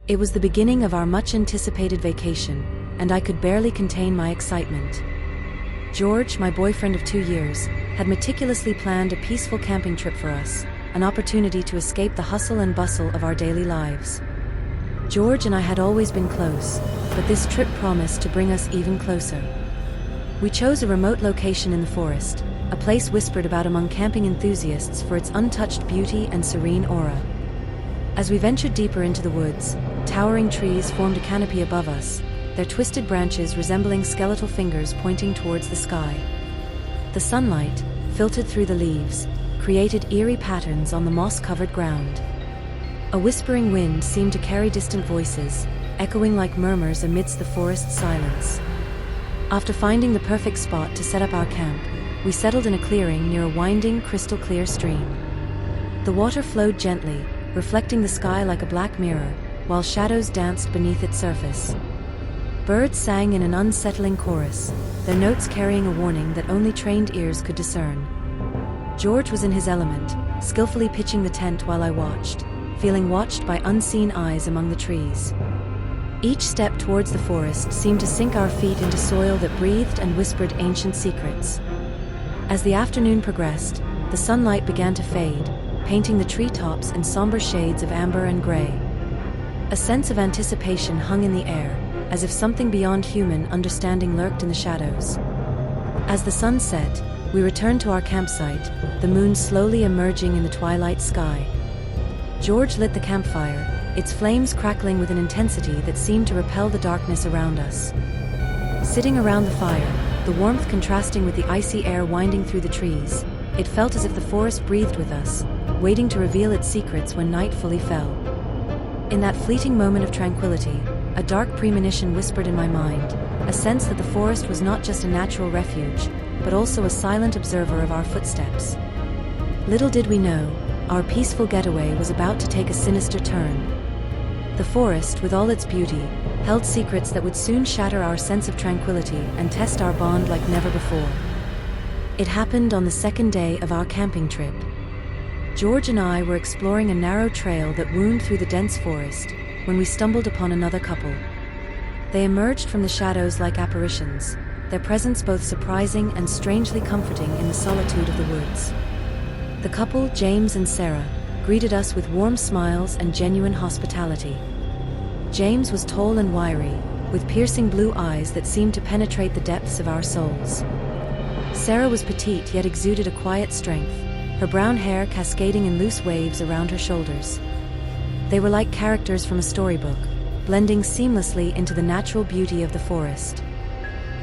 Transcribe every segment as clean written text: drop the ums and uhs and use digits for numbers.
It was the beginning of our much-anticipated vacation, and I could barely contain my excitement. George, my boyfriend of 2 years, had meticulously planned a peaceful camping trip for us, an opportunity to escape the hustle and bustle of our daily lives. George and I had always been close, but this trip promised to bring us even closer. We chose a remote location in the forest, a place whispered about among camping enthusiasts for its untouched beauty and serene aura. As we ventured deeper into the woods, towering trees formed a canopy above us, their twisted branches resembling skeletal fingers pointing towards the sky. The sunlight, filtered through the leaves, created eerie patterns on the moss-covered ground. A whispering wind seemed to carry distant voices, echoing like murmurs amidst the forest's silence. After finding the perfect spot to set up our camp, we settled in a clearing near a winding, crystal-clear stream. The water flowed gently, reflecting the sky like a black mirror, while shadows danced beneath its surface. Birds sang in an unsettling chorus, their notes carrying a warning that only trained ears could discern. George was in his element, skillfully pitching the tent while I watched, feeling watched by unseen eyes among the trees. Each step towards the forest seemed to sink our feet into soil that breathed and whispered ancient secrets. As the afternoon progressed, the sunlight began to fade, painting the treetops in somber shades of amber and gray. A sense of anticipation hung in the air, as if something beyond human understanding lurked in the shadows. As the sun set, we returned to our campsite, the moon slowly emerging in the twilight sky. George lit the campfire, its flames crackling with an intensity that seemed to repel the darkness around us. Sitting around the fire, the warmth contrasting with the icy air winding through the trees, it felt as if the forest breathed with us, waiting to reveal its secrets when night fully fell. In that fleeting moment of tranquility, a dark premonition whispered in my mind, a sense that the forest was not just a natural refuge, but also a silent observer of our footsteps. Little did we know, our peaceful getaway was about to take a sinister turn. The forest, with all its beauty, held secrets that would soon shatter our sense of tranquility and test our bond like never before. It happened on the second day of our camping trip. George and I were exploring a narrow trail that wound through the dense forest, when we stumbled upon another couple. They emerged from the shadows like apparitions, their presence both surprising and strangely comforting in the solitude of the woods. The couple, James and Sarah, greeted us with warm smiles and genuine hospitality. James was tall and wiry, with piercing blue eyes that seemed to penetrate the depths of our souls. Sarah was petite yet exuded a quiet strength, her brown hair cascading in loose waves around her shoulders. They were like characters from a storybook, blending seamlessly into the natural beauty of the forest.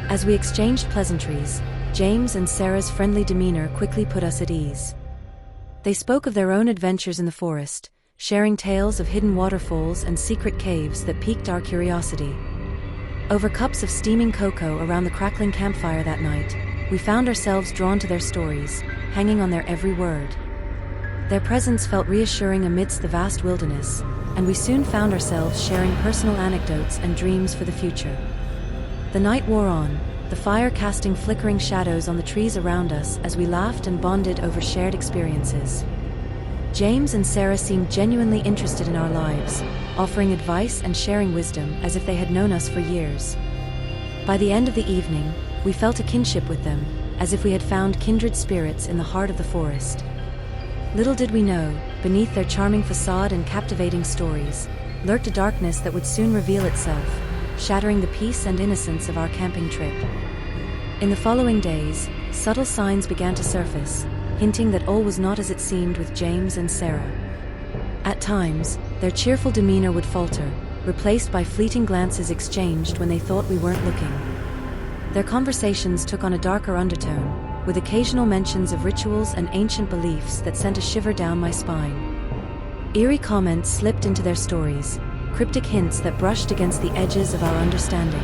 As we exchanged pleasantries, James and Sarah's friendly demeanor quickly put us at ease. They spoke of their own adventures in the forest, sharing tales of hidden waterfalls and secret caves that piqued our curiosity. Over cups of steaming cocoa around the crackling campfire that night, we found ourselves drawn to their stories, hanging on their every word. Their presence felt reassuring amidst the vast wilderness, and we soon found ourselves sharing personal anecdotes and dreams for the future. The night wore on, the fire casting flickering shadows on the trees around us as we laughed and bonded over shared experiences. James and Sarah seemed genuinely interested in our lives, offering advice and sharing wisdom as if they had known us for years. By the end of the evening, we felt a kinship with them, as if we had found kindred spirits in the heart of the forest. Little did we know, beneath their charming facade and captivating stories, lurked a darkness that would soon reveal itself, shattering the peace and innocence of our camping trip. In the following days, subtle signs began to surface, hinting that all was not as it seemed with James and Sarah. At times, their cheerful demeanor would falter, replaced by fleeting glances exchanged when they thought we weren't looking. Their conversations took on a darker undertone, with occasional mentions of rituals and ancient beliefs that sent a shiver down my spine. Eerie comments slipped into their stories, cryptic hints that brushed against the edges of our understanding.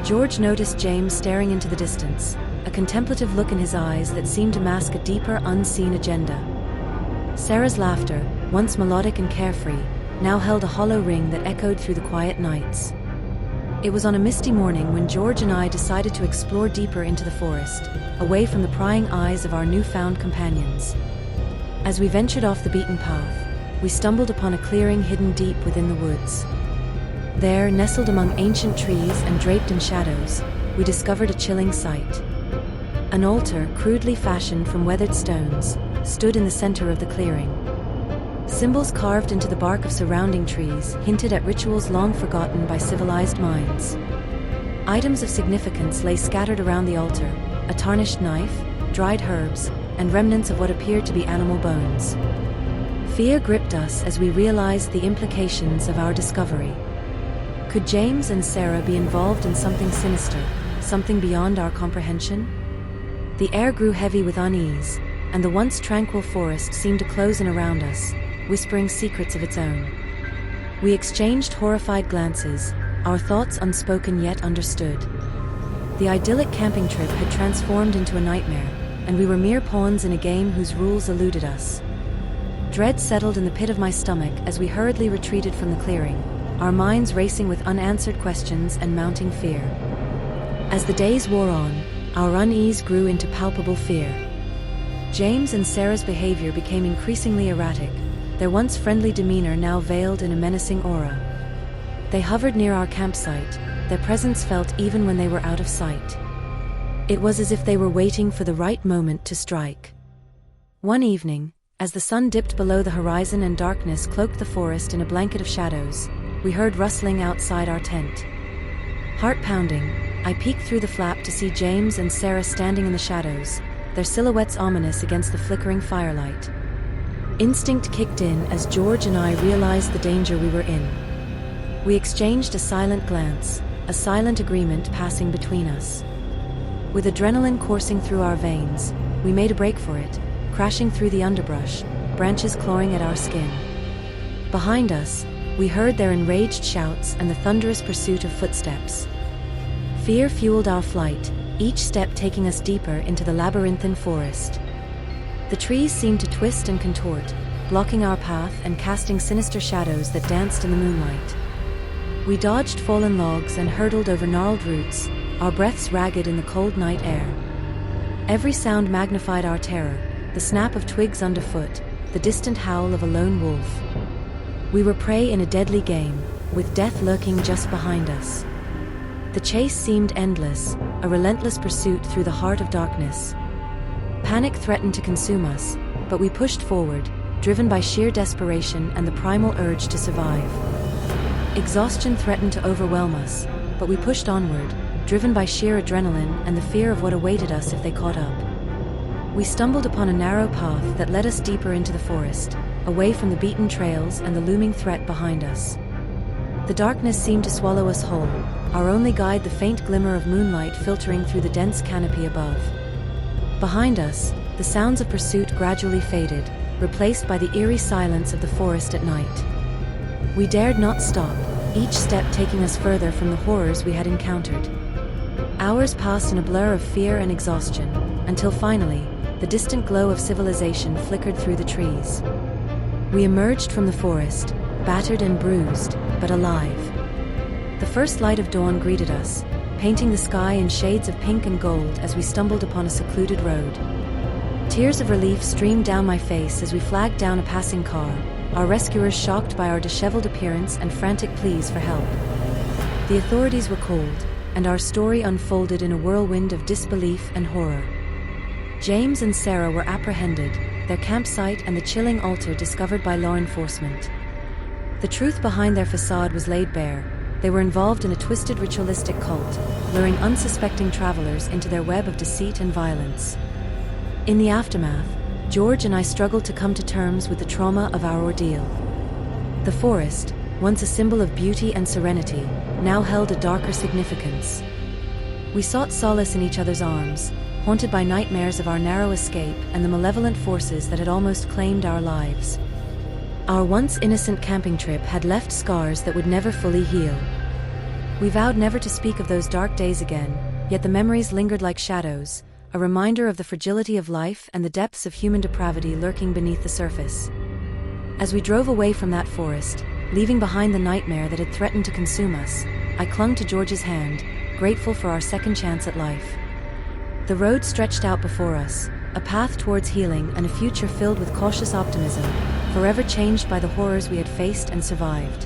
George noticed James staring into the distance, a contemplative look in his eyes that seemed to mask a deeper, unseen agenda. Sarah's laughter, once melodic and carefree, now held a hollow ring that echoed through the quiet nights. It was on a misty morning when George and I decided to explore deeper into the forest, away from the prying eyes of our newfound companions. As we ventured off the beaten path, we stumbled upon a clearing hidden deep within the woods. There, nestled among ancient trees and draped in shadows, we discovered a chilling sight. An altar, crudely fashioned from weathered stones, stood in the center of the clearing. Symbols carved into the bark of surrounding trees hinted at rituals long forgotten by civilized minds. Items of significance lay scattered around the altar: a tarnished knife, dried herbs, and remnants of what appeared to be animal bones. Fear gripped us as we realized the implications of our discovery. Could James and Sarah be involved in something sinister, something beyond our comprehension? The air grew heavy with unease, and the once tranquil forest seemed to close in around us, whispering secrets of its own. We exchanged horrified glances, our thoughts unspoken yet understood. The idyllic camping trip had transformed into a nightmare, and we were mere pawns in a game whose rules eluded us. Dread settled in the pit of my stomach as we hurriedly retreated from the clearing, our minds racing with unanswered questions and mounting fear. As the days wore on, our unease grew into palpable fear. James and Sarah's behavior became increasingly erratic, their once friendly demeanor now veiled in a menacing aura. They hovered near our campsite, their presence felt even when they were out of sight. It was as if they were waiting for the right moment to strike. One evening, as the sun dipped below the horizon and darkness cloaked the forest in a blanket of shadows, we heard rustling outside our tent. Heart pounding, I peeked through the flap to see James and Sarah standing in the shadows, their silhouettes ominous against the flickering firelight. Instinct kicked in as George and I realized the danger we were in. We exchanged a silent glance, a silent agreement passing between us. With adrenaline coursing through our veins, we made a break for it, crashing through the underbrush, branches clawing at our skin. Behind us, we heard their enraged shouts and the thunderous pursuit of footsteps. Fear fueled our flight, each step taking us deeper into the labyrinthine forest. The trees seemed to twist and contort, blocking our path and casting sinister shadows that danced in the moonlight. We dodged fallen logs and hurtled over gnarled roots, our breaths ragged in the cold night air. Every sound magnified our terror: the snap of twigs underfoot, the distant howl of a lone wolf. We were prey in a deadly game, with death lurking just behind us. The chase seemed endless, a relentless pursuit through the heart of darkness. Panic threatened to consume us, but we pushed forward, driven by sheer desperation and the primal urge to survive. Exhaustion threatened to overwhelm us, but we pushed onward, driven by sheer adrenaline and the fear of what awaited us if they caught up. We stumbled upon a narrow path that led us deeper into the forest, away from the beaten trails and the looming threat behind us. The darkness seemed to swallow us whole, our only guide the faint glimmer of moonlight filtering through the dense canopy above. Behind us, the sounds of pursuit gradually faded, replaced by the eerie silence of the forest at night. We dared not stop, each step taking us further from the horrors we had encountered. Hours passed in a blur of fear and exhaustion, until finally, the distant glow of civilization flickered through the trees. We emerged from the forest, battered and bruised, but alive. The first light of dawn greeted us, painting the sky in shades of pink and gold as we stumbled upon a secluded road. Tears of relief streamed down my face as we flagged down a passing car, our rescuers shocked by our disheveled appearance and frantic pleas for help. The authorities were cold, and our story unfolded in a whirlwind of disbelief and horror. James and Sarah were apprehended, their campsite and the chilling altar discovered by law enforcement. The truth behind their facade was laid bare: they were involved in a twisted ritualistic cult, luring unsuspecting travelers into their web of deceit and violence. In the aftermath, George and I struggled to come to terms with the trauma of our ordeal. The forest, once a symbol of beauty and serenity, now held a darker significance. We sought solace in each other's arms, haunted by nightmares of our narrow escape and the malevolent forces that had almost claimed our lives. Our once innocent camping trip had left scars that would never fully heal. We vowed never to speak of those dark days again, yet the memories lingered like shadows, a reminder of the fragility of life and the depths of human depravity lurking beneath the surface. As we drove away from that forest, leaving behind the nightmare that had threatened to consume us, I clung to George's hand, grateful for our second chance at life. The road stretched out before us, a path towards healing and a future filled with cautious optimism, forever changed by the horrors we had faced and survived.